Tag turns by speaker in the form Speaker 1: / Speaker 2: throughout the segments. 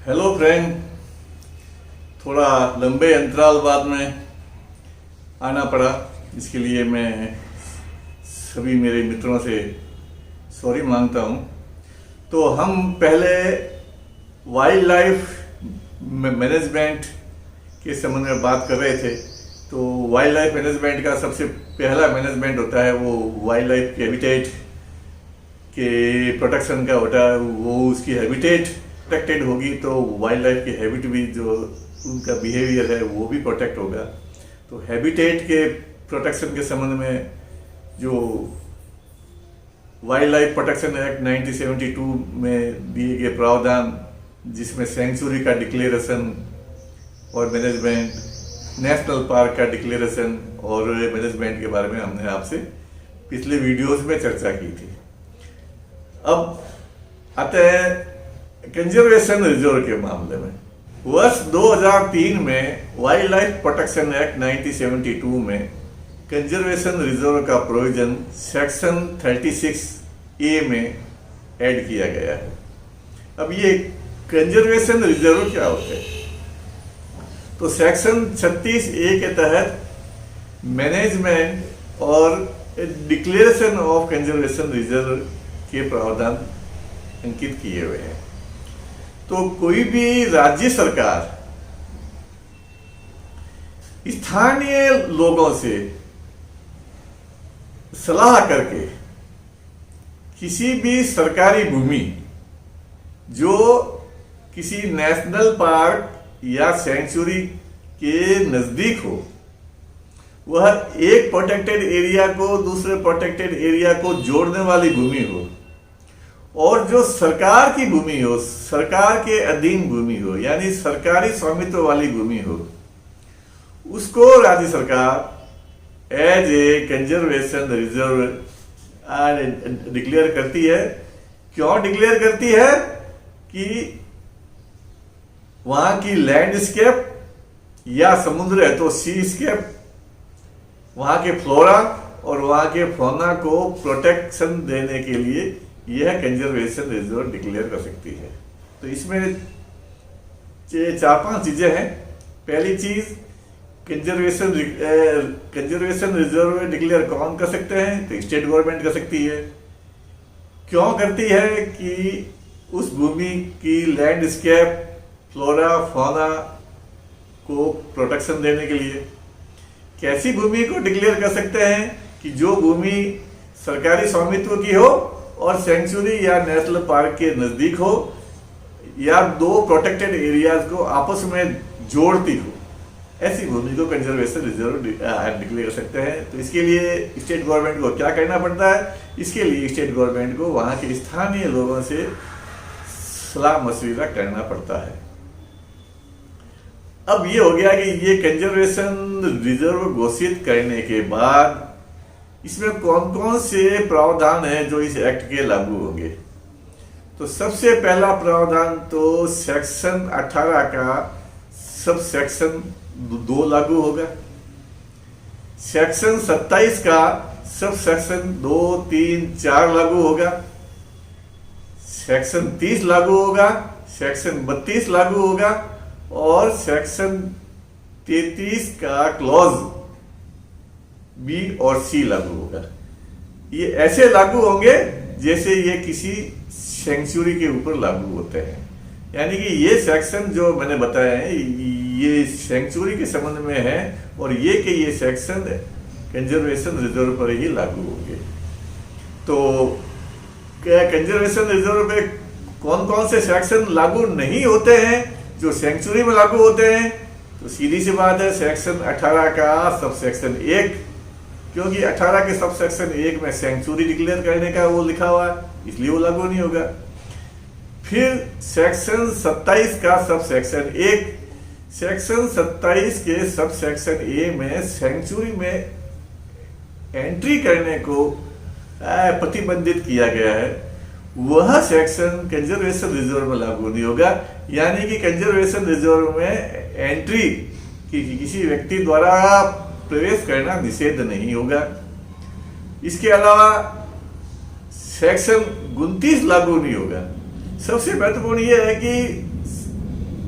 Speaker 1: Hello friend, थोड़ा लंबे अंतराल बाद में आना पड़ा। इसके लिए मैं सभी मेरे मित्रों से सॉरी मांगता हूँ। तो हम पहले वाइल्ड लाइफ मैनेजमेंट के संबंध में बात कर रहे थे। तो वाइल्ड लाइफ मैनेजमेंट का सबसे पहला मैनेजमेंट होता है वो वाइल्ड लाइफ के हैबिटेट के प्रोटेक्शन का होता है। वो उसकी हैबिटेट प्रोटेक्टेड होगी तो वाइल्ड लाइफ की हैबिट भी, जो उनका बिहेवियर है वो भी प्रोटेक्ट होगा। तो हैबिटेट के प्रोटेक्शन के संबंध में जो वाइल्ड लाइफ प्रोटेक्शन एक्ट 1972 में दिए गए प्रावधान, जिसमें सेंचुरी का डिक्लेरेशन और मैनेजमेंट, नेशनल पार्क का डिक्लेरेशन और मैनेजमेंट के बारे में हमने आपसे पिछले वीडियोस में चर्चा की थी। अब आते हैं कंजर्वेशन रिजर्व के मामले में। वर्ष 2003 में वाइल्ड लाइफ प्रोटेक्शन एक्ट 1972 में कंजर्वेशन रिजर्व का प्रोविजन सेक्शन 36A में ऐड किया गया है। अब ये कंजर्वेशन रिजर्व क्या होते हैं? तो सेक्शन 36A के तहत मैनेजमेंट और डिक्लेरेशन ऑफ कंजर्वेशन रिजर्व के प्रावधान अंकित किए हुए हैं। तो कोई भी राज्य सरकार स्थानीय लोगों से सलाह करके किसी भी सरकारी भूमि जो किसी नेशनल पार्क या सेंचुरी के नजदीक हो, वह एक प्रोटेक्टेड एरिया को दूसरे प्रोटेक्टेड एरिया को जोड़ने वाली भूमि हो, और जो सरकार की भूमि हो, सरकार के अधीन भूमि हो, यानी सरकारी स्वामित्व वाली भूमि हो, उसको राज्य सरकार as a conservation reserve declare करती है। क्यों डिक्लेयर करती है? कि वहां की लैंडस्केप या समुद्र है तो सीस्केप, वहां के फ्लोरा और वहां के फौना को प्रोटेक्शन देने के लिए यह कंजर्वेशन रिजर्व डिक्लेयर कर सकती है। तो इसमें 4-5 चीजें हैं। पहली चीज, कंजर्वेशन रिजर्व डिक्लेयर कौन कर सकते हैं? तो स्टेट गवर्नमेंट कर सकती है। क्यों करती है? कि उस भूमि की लैंडस्केप, फ्लोरा, फौना को प्रोटेक्शन देने के लिए। कैसी भूमि को डिक्लेयर कर सकते हैं? कि जो भूमि सरकारी स्वामित्व की हो और सेंचुरी या नेशनल पार्क के नजदीक हो, या दो प्रोटेक्टेड एरियाज को आपस में जोड़ती हो, ऐसी भूमि को कंजर्वेशन रिजर्व डिक्लेयर कर सकते हैं। तो इसके लिए स्टेट गवर्नमेंट को क्या करना पड़ता है? इसके लिए स्टेट गवर्नमेंट को वहां के स्थानीय लोगों से सलाह मशविरा करना पड़ता है। अब ये हो गया कि ये कंजर्वेशन रिजर्व घोषित करने के बाद इसमें कौन कौन से प्रावधान हैं जो इस एक्ट के लागू होंगे। तो सबसे पहला प्रावधान तो सेक्शन 18 का सब सेक्शन 2 लागू होगा। सेक्शन 27 का सब सेक्शन 2, 3, 4 लागू होगा। सेक्शन 30 लागू होगा। सेक्शन 32 लागू होगा और सेक्शन 33 का क्लॉज B और C लागू होगा। ये ऐसे लागू होंगे जैसे ये किसी सेंचुरी के ऊपर लागू होते हैं। यानी कि ये सेक्शन जो मैंने बताया है ये सेंचुरी के संबंध में है, और ये सेक्शन कंजर्वेशन रिजर्व पर ही लागू होंगे। तो कंजर्वेशन रिजर्व पे कौन कौन से सेक्शन लागू नहीं होते हैं जो सेंचुरी में लागू होते हैं? तो सीधी सी बात है, सेक्शन 18 का सब सेक्शन 1, क्योंकि 18 के सब सेक्शन 1 में सेंचुरी डिक्लेयर करने का वो लिखा हुआ है, इसलिए वो लागू नहीं होगा। फिर सेक्शन 27 का सब सेक्शन 1, सेक्शन 27 के सब सेक्शन A में सेंचुरी में एंट्री करने को प्रतिबंधित किया गया है, वह सेक्शन कंजर्वेशन रिजर्व में लागू नहीं होगा। यानी कि कंजर्वेशन रिजर्व में एंट्री किसी व्यक्ति द्वारा प्रवेश करना निषेध नहीं होगा। इसके अलावा सेक्शन 29 लागू नहीं होगा। सबसे महत्वपूर्ण यह है कि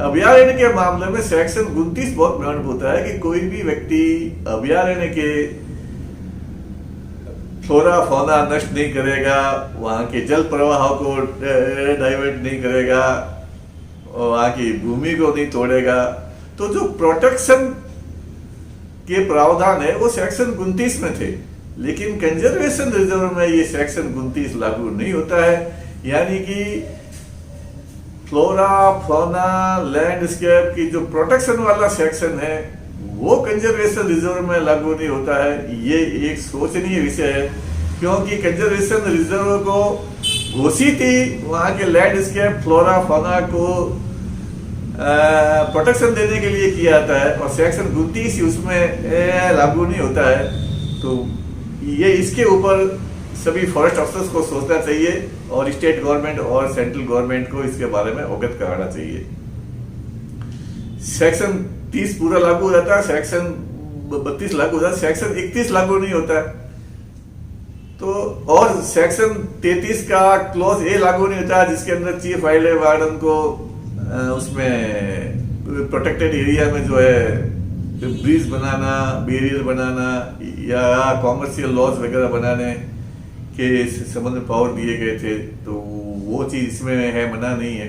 Speaker 1: अभयारण्य के मामले में सेक्शन 29 बहुत महत्वपूर्ण होता है कि कोई भी व्यक्ति अभयारण्य के फ्लोरा फौना नष्ट नहीं करेगा, वहां के जल प्रवाह को डाइवर्ट नहीं करेगा और वहां की भूमि को नहीं तोड़ेगा। तो जो प्रोटेक्शन के प्रावधान है वो सेक्शन 29 में थे, लेकिन कंजर्वेशन रिजर्व में ये सेक्शन 29 लागू नहीं होता है। यानी कि फ्लोरा फौना लैंडस्केप की जो प्रोटेक्शन वाला सेक्शन है वो कंजर्वेशन रिजर्व में लागू नहीं होता है। ये एक सोचनीय विषय है, क्योंकि कंजर्वेशन रिजर्व को घोषित ही वहां के लैंडस्केप फ्लोरा फौना को प्रोटेक्शन देने के लिए किया जाता है और सेक्शन 29 उसमें लागू नहीं होता है। तो ये इसके ऊपर सभी फॉरेस्ट ऑफिसर्स को सोचना चाहिए और स्टेट गवर्नमेंट और सेंट्रल गवर्नमेंट को इसके बारे में अवगत कराना चाहिए। सेक्शन 30 पूरा लागू हो जाता है, सेक्शन 32 लागू हो जाता है, सेक्शन 31 लागू नहीं होता है। तो और सेक्शन 33 का क्लॉज ए लागू नहीं होता, जिसके अंदर चीफ वाइल्ड लाइफ वार्डन को उसमें प्रोटेक्टेड एरिया में जो है ब्रिज बनाना, बैरियर बनाना या कॉमर्शियल लॉज वगैरह बनाने के संबंध में पावर दिए गए थे। तो वो चीज इसमें है, मना नहीं है,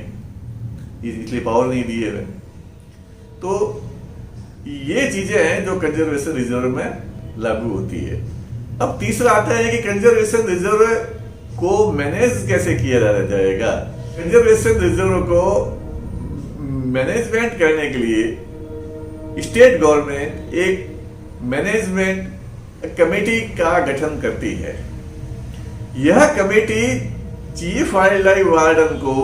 Speaker 1: इसलिए पावर नहीं दिए हुए। तो ये चीजें हैं जो कंजर्वेशन रिजर्व में लागू होती है। अब तीसरा आता है कि कंजर्वेशन रिजर्व को मैनेज कैसे किया जाएगा। कंजर्वेशन रिजर्व को मैनेजमेंट करने के लिए स्टेट गवर्नमेंट एक मैनेजमेंट कमेटी का गठन करती है। यह committee chief wild life warden को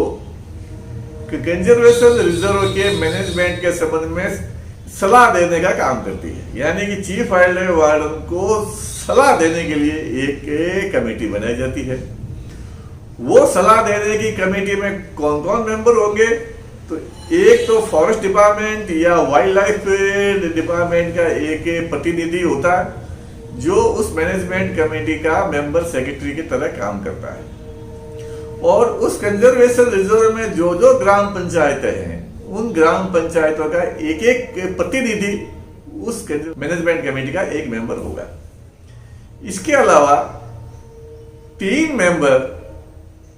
Speaker 1: कंजर्वेशन रिजर्व के मैनेजमेंट के संबंध में सलाह देने का काम करती है। यानी कि चीफ वाइल्ड लाइफ वार्डन को सलाह देने के लिए एक कमेटी बनाई जाती है। वो सलाह देने की कमेटी में कौन कौन मेंबर होंगे, तो एक तो फॉरेस्ट डिपार्टमेंट या वाइल्ड लाइफ डिपार्टमेंट का एक प्रतिनिधि होता है जो उस मैनेजमेंट कमेटी का मेंबर सेक्रेटरी की तरह काम करता है। और उस कंजर्वेशन रिजर्व में जो जो ग्राम पंचायतें हैं उन ग्राम पंचायतों का एक एक प्रतिनिधि उस मैनेजमेंट कमेटी का एक मेंबर होगा। इसके अलावा 3 मेंबर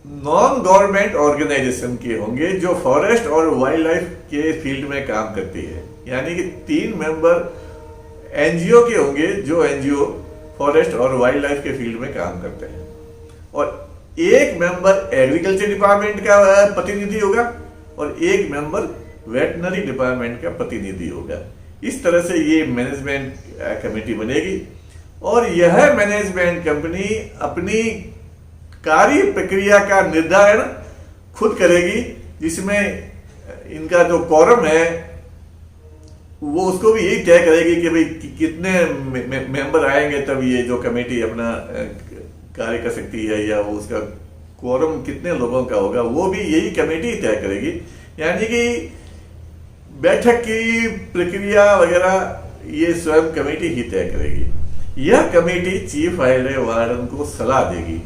Speaker 1: नॉन गवर्नमेंट ऑर्गेनाइजेशन के होंगे जो फॉरेस्ट और वाइल्ड लाइफ के फील्ड में काम करती है। यानी कि 3 मेंबर एनजीओ के होंगे जो एनजीओ फॉरेस्ट और वाइल्ड लाइफ के फील्ड में काम करते हैं, और एक मेंबर एग्रीकल्चर डिपार्टमेंट का प्रतिनिधि होगा और एक मेंबर वेटनरी डिपार्टमेंट का प्रतिनिधि होगा। इस तरह से ये मैनेजमेंट कमेटी बनेगी और यह मैनेजमेंट कंपनी अपनी कार्य प्रक्रिया का निर्धारण खुद करेगी, जिसमें इनका जो कॉरम है वो उसको भी यही तय करेगी कि भाई कितने मेंबर आएंगे तब ये जो कमेटी अपना कार्य कर सकती है, या वो उसका क्वारम कितने लोगों का होगा वो भी यही कमेटी तय करेगी। यानी कि बैठक की प्रक्रिया वगैरह ये स्वयं कमेटी ही तय करेगी। यह committee chief wild life warden को सलाह देगी।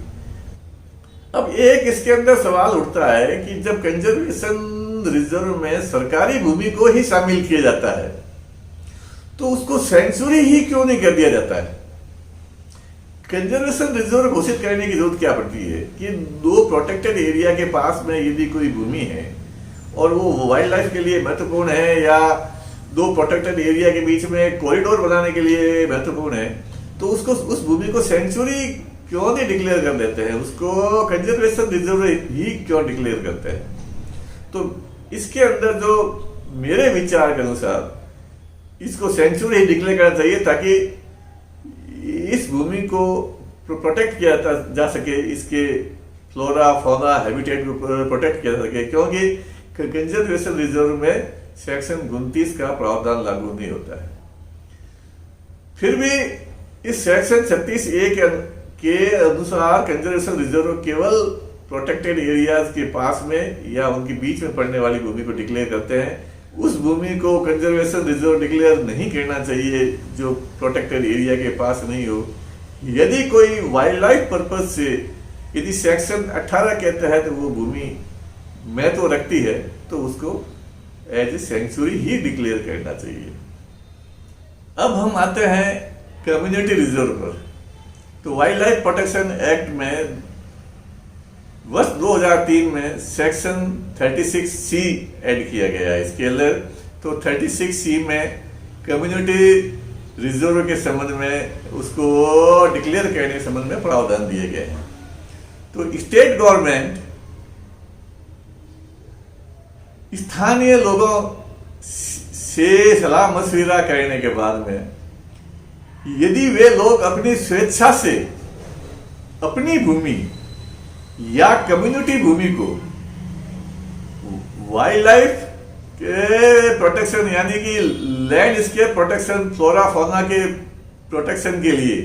Speaker 1: अब एक इसके अंदर सवाल उठता है कि जब कंजर्वेशन रिजर्व में सरकारी भूमि को ही शामिल किया जाता है तो उसको सेंचुरी ही क्यों नहीं कर दिया जाता है। कंजर्वेशन रिजर्व घोषित करने की जरूरत क्या पड़ती है कि 2 प्रोटेक्टेड एरिया के पास में यदि कोई भूमि है और वो वाइल्ड लाइफ के लिए महत्वपूर्ण है या 2 प्रोटेक्टेड एरिया के बीच में कॉरिडोर बनाने के लिए महत्वपूर्ण है, तो उसको उस भूमि को सेंचुरी क्यों नहीं डिक्लेयर कर देते हैं, उसको कंजर्वेशन रिजर्व ही क्यों डिक्लेयर करते हैं। तो इसके अंदर जो मेरे विचार के अनुसार इसको सेंचुरी ही डिक्लेयर करना चाहिए ताकि इस भूमि को प्रोटेक्ट किया जा सके, इसके फ्लोरा फौना हैबिटेट को प्रोटेक्ट किया जा सके, क्योंकि कंजर्वेशन रिजर्व में सेक्शन 29 का प्रावधान लागू नहीं होता है। फिर भी इस सेक्शन 36A के अनुसार कंजर्वेशन रिजर्व केवल प्रोटेक्टेड एरियाज के पास में या उनके बीच में पड़ने वाली भूमि को डिक्लेयर करते हैं। उस भूमि को कंजर्वेशन रिजर्व डिक्लेयर नहीं करना चाहिए जो प्रोटेक्टेड एरिया के पास नहीं हो। यदि कोई वाइल्ड लाइफ पर्पज से यदि सेक्शन 18 के तहत वो भूमि महत्व रखती है तो उसको एज ए सेंचुरी ही डिक्लेयर करना चाहिए। अब हम आते हैं कम्युनिटी रिजर्व पर। तो वाइल्ड लाइफ प्रोटेक्शन एक्ट में वर्ष 2003 में सेक्शन 36C ऐड किया गया है इसके अंदर। तो 36C में कम्युनिटी रिजर्व के संबंध में उसको डिक्लेयर करने के संबंध में प्रावधान दिए गए हैं। तो स्टेट गवर्नमेंट स्थानीय लोगों से सलाह मशविरा करने के बाद में यदि वे लोग अपनी स्वेच्छा से अपनी भूमि या कम्युनिटी भूमि को वाइल्ड लाइफ के प्रोटेक्शन यानी कि लैंडस्केप प्रोटेक्शन, फ्लोरा फौना के प्रोटेक्शन के लिए,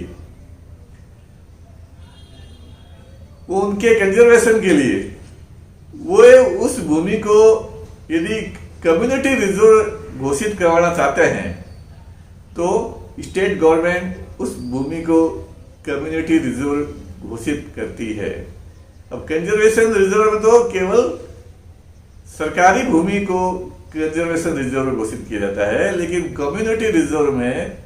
Speaker 1: उनके कंजर्वेशन के लिए वो उस भूमि को यदि कम्युनिटी रिजर्व घोषित करवाना चाहते हैं तो स्टेट गवर्नमेंट उस भूमि को कम्युनिटी रिजर्व घोषित करती है। अब कंजर्वेशन रिजर्व में तो केवल सरकारी भूमि को कंजर्वेशन रिजर्व घोषित किया जाता है, लेकिन कम्युनिटी रिजर्व में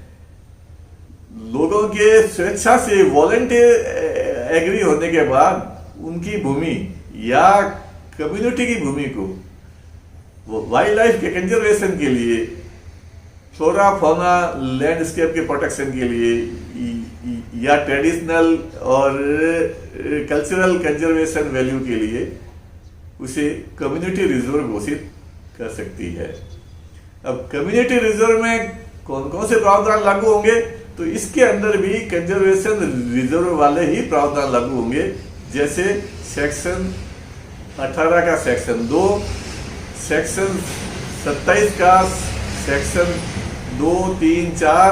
Speaker 1: लोगों के स्वेच्छा से वॉलंटियर एग्री होने के बाद उनकी भूमि या कम्युनिटी की भूमि को वाइल्ड लाइफ के कंजर्वेशन के लिए, फ्लोरा फौना लैंडस्केप के प्रोटेक्शन के लिए या ट्रेडिशनल और कल्चरल कंजर्वेशन वैल्यू के लिए उसे कम्युनिटी रिजर्व घोषित कर सकती है। अब कम्युनिटी रिजर्व में कौन कौन से प्रावधान लागू होंगे, तो इसके अंदर भी कंजर्वेशन रिजर्व वाले ही प्रावधान लागू होंगे, जैसे सेक्शन 18 का सेक्शन 2, सेक्शन 27 का सेक्शन 2, 3, 4,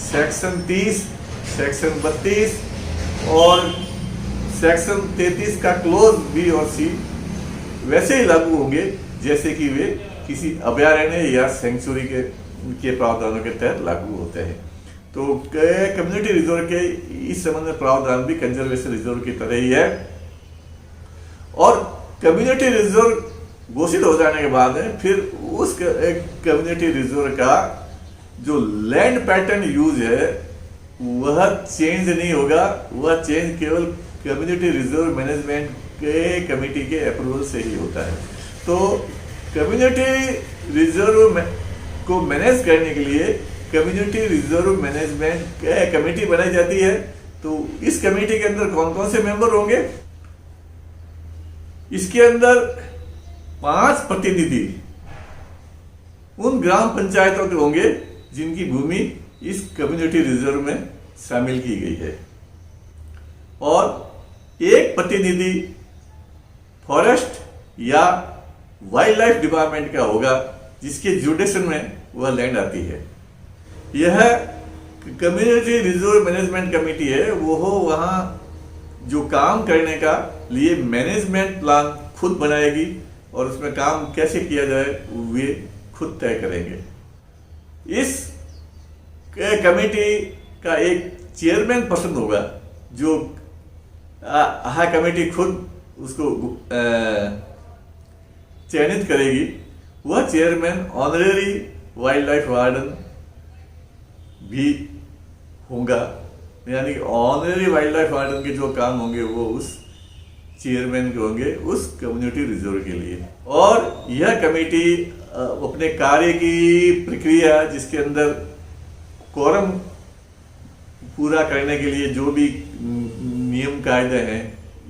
Speaker 1: सेक्शन 30, सेक्शन 32 और सेक्शन 33 का क्लोज बी और सी वैसे ही लागू होंगे जैसे कि वे किसी अभयारण्य या सेंचुरी के प्रावधानों के तहत लागू होते हैं। तो कम्युनिटी रिजर्व के इस संबंध में प्रावधान भी कंजर्वेशन रिजर्व की तरह ही है। और कम्युनिटी रिजर्व घोषित हो जाने के बाद फिर उस कम्युनिटी रिजर्व का जो लैंड पैटर्न यूज है वह चेंज नहीं होगा, वह चेंज केवल कम्युनिटी रिजर्व मैनेजमेंट के कमेटी के अप्रूवल से ही होता है। तो कम्युनिटी रिजर्व को मैनेज करने के लिए कम्युनिटी रिजर्व मैनेजमेंट कमेटी बनाई जाती है। तो इस कमेटी के अंदर कौन कौन से मेंबर होंगे, इसके अंदर 5 प्रतिनिधि उन ग्राम पंचायतों के होंगे जिनकी भूमि इस कम्युनिटी रिजर्व में शामिल की गई है, और 1 प्रतिनिधि फॉरेस्ट या वाइल्ड लाइफ डिपार्टमेंट का होगा जिसके जुडिशन में वह लैंड आती है। यह कम्युनिटी रिजर्व मैनेजमेंट कमेटी है, वो वहां जो काम करने का लिए मैनेजमेंट प्लान खुद बनाएगी और उसमें काम कैसे किया जाए वे खुद तय करेंगे। इस कमेटी का एक चेयरमैन पसंद होगा जो कमेटी खुद उसको चयनित करेगी। वह chairman honorary wild life warden भी होगा, यानी कि ऑनरेरी वाइल्ड लाइफ वार्डन के जो काम होंगे वो उस चेयरमैन के होंगे उस कम्युनिटी रिजर्व के लिए। और यह कमेटी अपने कार्य की प्रक्रिया जिसके अंदर कोरम पूरा करने के लिए जो भी नियम कायदे हैं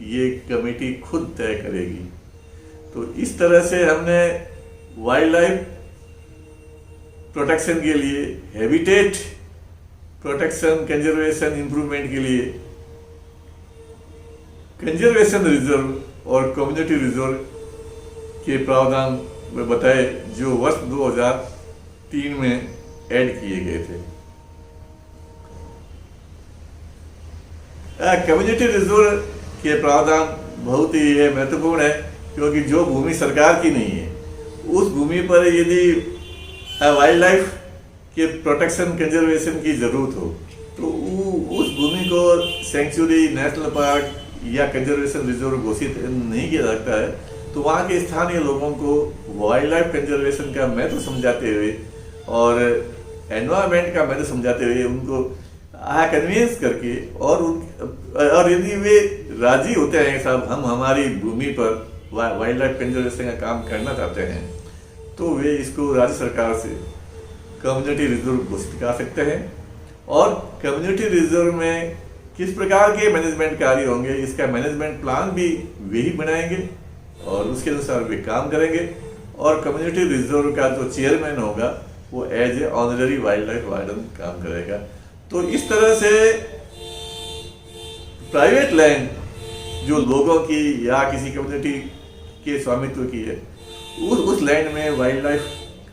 Speaker 1: ये कमेटी खुद तय करेगी। तो इस तरह से हमने वाइल्ड लाइफ प्रोटेक्शन के लिए, हैबिटेट प्रोटेक्शन कंजर्वेशन इंप्रूवमेंट के लिए कंजर्वेशन रिजर्व और कम्युनिटी रिजर्व के प्रावधान में बताए जो वर्ष 2003 में ऐड किए गए थे। कम्युनिटी रिजर्व के प्रावधान बहुत ही महत्वपूर्ण है, क्योंकि जो भूमि सरकार की नहीं है उस भूमि पर यदि वाइल्ड लाइफ के प्रोटेक्शन कंजर्वेशन की जरूरत हो तो उस भूमि को सेंचुरी, नेशनल पार्क या कंजर्वेशन रिजर्व घोषित नहीं किया जाता है। तो वहाँ के स्थानीय लोगों को वाइल्ड लाइफ कंजर्वेशन का महत्व समझाते हुए और एनवायरमेंट का महत्व समझाते हुए उनको कन्विंस करके और यदि वे राजी होते हैं साहब हम हमारी भूमि पर वाइल्ड लाइफ कंजर्वेशन का काम करना चाहते हैं, तो वे इसको राज्य सरकार से कम्युनिटी रिजर्व घोषित कर सकते हैं। और कम्युनिटी रिजर्व में किस प्रकार के मैनेजमेंट कार्य होंगे, इसका मैनेजमेंट प्लान भी वे ही बनाएंगे और उसके अनुसार वे काम करेंगे। और कम्युनिटी रिजर्व का जो चेयरमैन होगा वो as a honorary wildlife warden काम करेगा। तो इस तरह से प्राइवेट लैंड जो लोगों की या किसी कम्युनिटी के स्वामित्व की है, उस लैंड में वाइल्ड लाइफ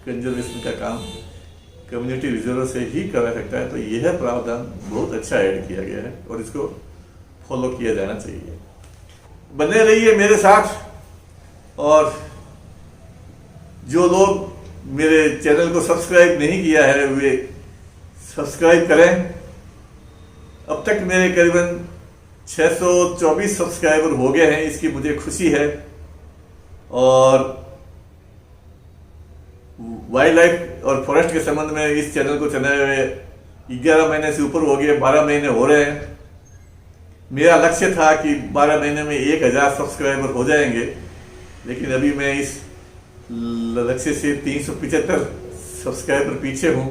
Speaker 1: कंजर्वेशन का काम कम्युनिटी रिजर्व से ही करा सकता है। तो यह प्रावधान बहुत अच्छा ऐड किया गया है और इसको फॉलो किया जाना चाहिए। बने रहिए मेरे साथ, और जो लोग मेरे चैनल को सब्सक्राइब नहीं किया है वे सब्सक्राइब करें। अब तक मेरे करीबन 624 सब्सक्राइबर हो गए हैं, इसकी मुझे खुशी है। और वाइल्ड लाइफ और फॉरेस्ट के संबंध में इस चैनल को चलाए हुए 11 महीने से ऊपर हो गए, 12 महीने हो रहे हैं। मेरा लक्ष्य था कि 12 महीने में 1000 सब्सक्राइबर हो जाएंगे, लेकिन अभी मैं इस लक्ष्य से 375 सब्सक्राइबर पीछे हूं।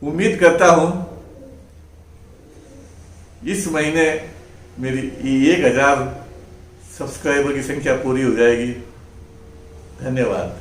Speaker 1: उम्मीद करता हूं इस महीने मेरी 1000 सब्सक्राइबर की संख्या पूरी हो जाएगी। धन्यवाद।